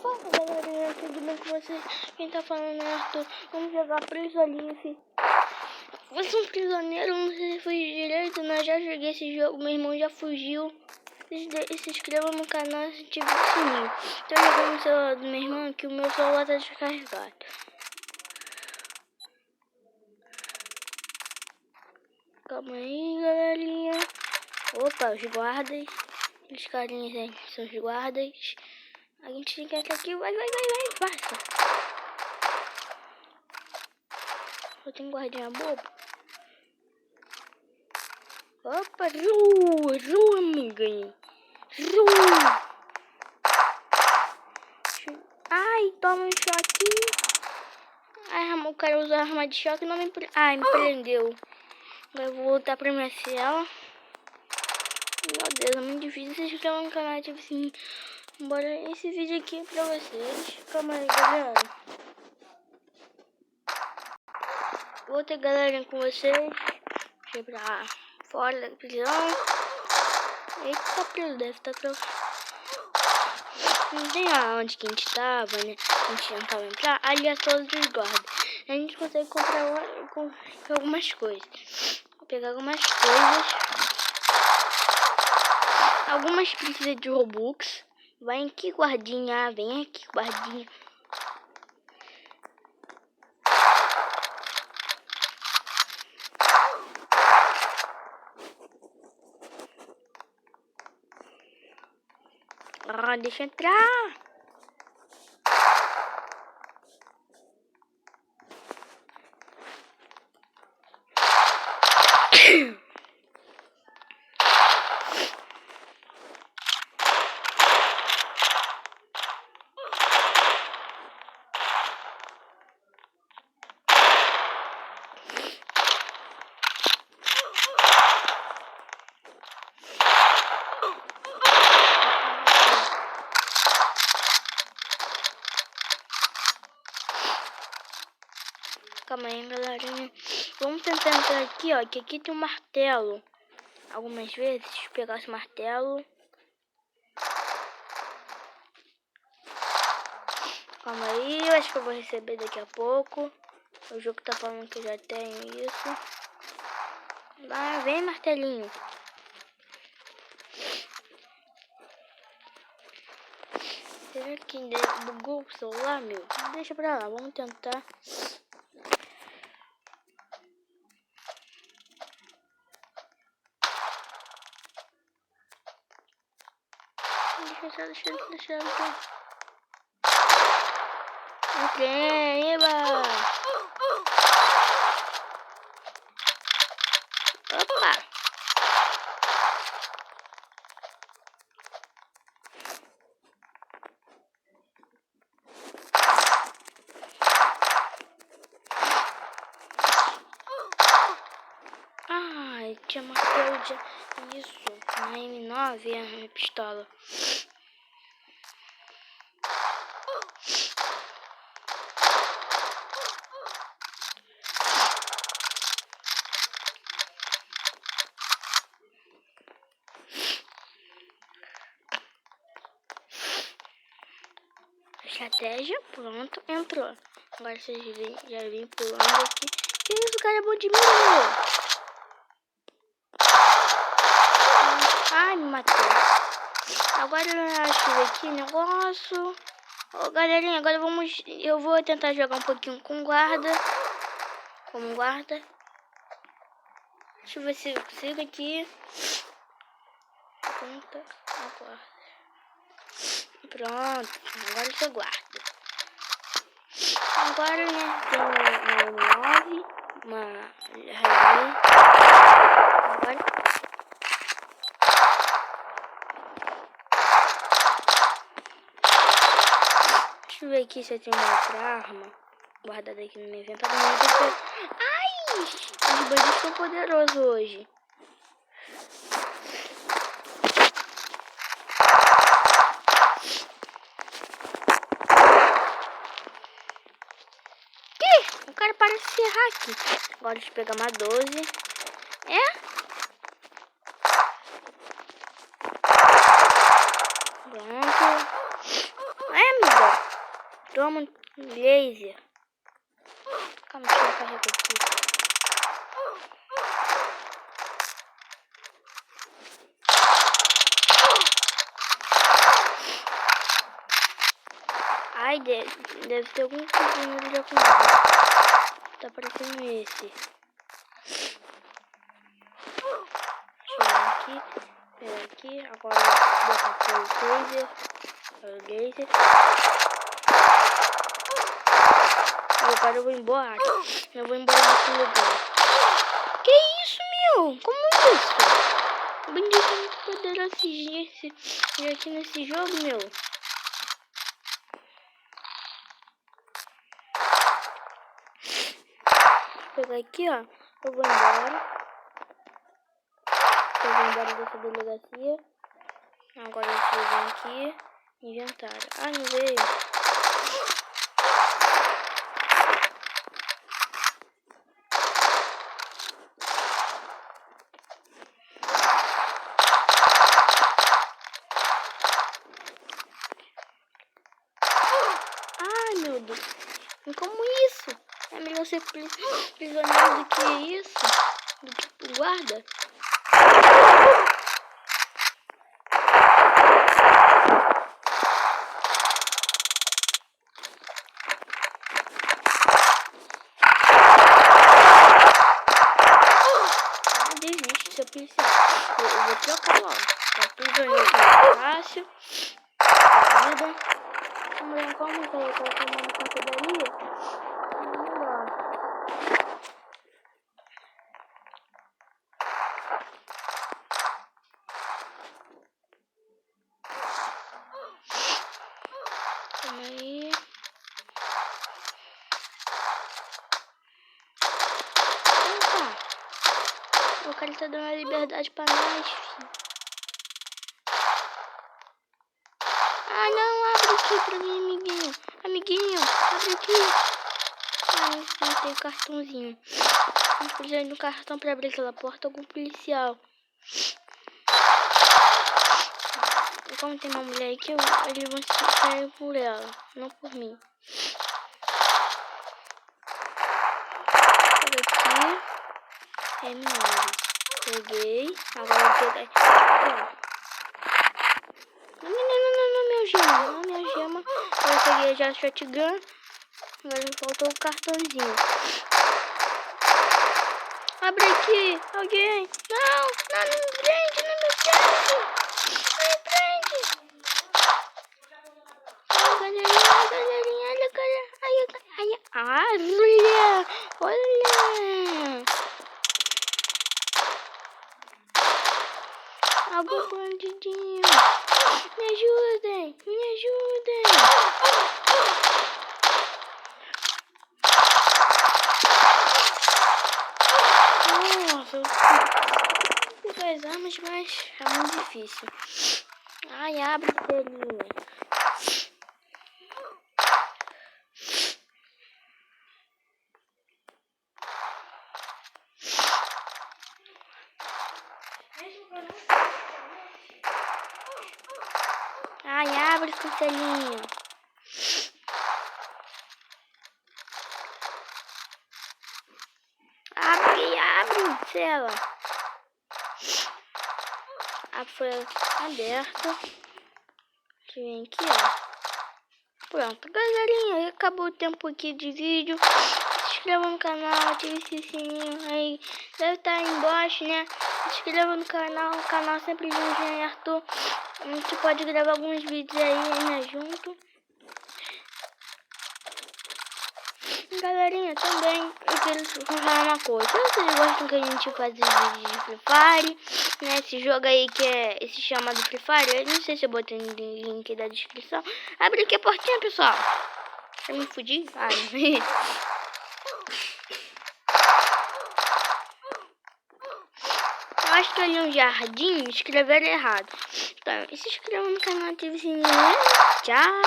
Fala galerinha, tudo bem com vocês? Quem tá falando é Arthur. Vamos jogar Prisolife. Eu sou um prisioneiro, não sei se foi direito, né? Já joguei esse jogo, meu irmão já fugiu. Se inscreva no canal se tiver o sininho. Tô jogando no celular do meu irmão, que o meu celular tá descarregado. Calma aí, galerinha. Opa, os guardas. Os carinhas aí são os guardas. A gente tem que entrar aqui. Vai, passa. Só tem guardinha bobo. Opa, Ju, amiguinho. Ju. Ai, toma um choque. Ai, o cara usou a arma de choque e não me... Ai, me prendeu. Agora eu vou voltar pra minha cela. Meu Deus, é muito difícil. Se inscrevam no canal, tipo assim. Bora, esse vídeo aqui é pra vocês. Calma aí, galera. Vou ter galerinha com vocês. Deixa eu ir pra fora da prisão. Eita, tá preso, deve estar preso. Não tem aonde que a gente tava, né? A gente não tava entrar. Ali é todos os guardas. A gente consegue comprar algumas coisas. Vou pegar algumas coisas. Algumas precisam de Robux. Vem aqui, guardinha. Vem aqui, guardinha. Ah, deixa eu entrar. Calma aí, galerinha. Vamos tentar entrar aqui, ó. Que aqui tem um martelo. Algumas vezes, pegar esse martelo. Calma aí, eu acho que eu vou receber daqui a pouco. O jogo tá falando que eu já tenho isso. Vai, vem, martelinho. Será que bugou o celular, meu? Deixa pra lá, vamos tentar. Deixa eu ver. Entrei, eba! Opa! Ai, tinha martelo de... Isso, na M9 é a minha pistola. Estratégia, pronto, entrou. Agora vocês já vêm pulando aqui. Que isso, o cara é bom de mim, meu. Ai, me matou. Agora eu acho aqui negócio. Ô, galerinha, agora eu vou tentar jogar um pouquinho com guarda. Como guarda. Deixa eu ver se eu consigo aqui. Pronto, agora. Pronto, agora você guarda. Agora, né, tem uma 9, agora. Deixa eu ver aqui se eu tenho outra arma guardada aqui no meu inventário. Ai, os bandidos são poderosos hoje. O cara parece ser hack. Agora deixa eu pegar uma 12. É? Pronto. É, meu. Toma laser. Calma, deixa eu carregar aqui. Ai, deve ter algum coisinho ali já comigo. Tá parecendo esse. Deixa eu aqui. Pera aqui. Agora vou botar o laser. O laser. Agora eu vou embora. Eu vou embora desse lugar. Que isso, meu? Como isso? O bandido é muito poderoso aqui nesse jogo, meu. Vou pegar aqui, ó. Eu vou embora. Eu vou embora dessa delegacia. Agora eu vou vir aqui. Inventário. Ah, não veio. Ai, meu Deus. Como isso? É melhor ser prisioneiro do que isso. Do que guarda. Desiste, seu policial. Eu vou trocar logo. Tá prisioneiro fácil. Vida. Mulher, como que eu tô tomando cafeteria? Vamos lá. Calma aí. Opa! O cara tá dando a liberdade pra nós, filho. Ah, não, abre aqui pra mim, amiguinho. Amiguinho, abre aqui. Ah, não tem cartãozinho. Vamos precisar de um cartão pra abrir aquela porta com o policial. E como tem uma mulher aqui, eles vão se sair por ela, não por mim. Aqui. M9. Peguei. Agora eu vou pegar. Não, minha gema. Não, minha gema. Eu peguei já a shotgun. Agora faltou o cartãozinho. Abre aqui. Alguém. Não me prende. Não me prende. Não me prende. Galerinha. Olha. Algum bandidinho. Me ajudem. Nossa, eu tenho 2 armas, mas é muito difícil. Ai, abre, telinha. Ai, abre, cancelinho. Abre, cela. Foi aberta. Deixa eu ver aqui, ó. Pronto, galerinha, acabou o tempo aqui de vídeo. Se inscreva no canal, ative esse sininho aí. Deve estar aí embaixo, né? Se inscreva no canal, o canal sempre de Engenho Arthur. A gente pode gravar alguns vídeos aí, né, junto. Galerinha, também eu quero falar uma coisa. Se vocês gostam que a gente faz vídeos de Free Fire, né? Esse jogo aí que se chama do Free Fire, eu não sei se eu botei no link da descrição. Abre aqui a portinha, pessoal. Eu me fudi? Ai. Eu acho que ali é um jardim, escreveram errado. Então, se inscreva no canal, ative o sininho. Tchau!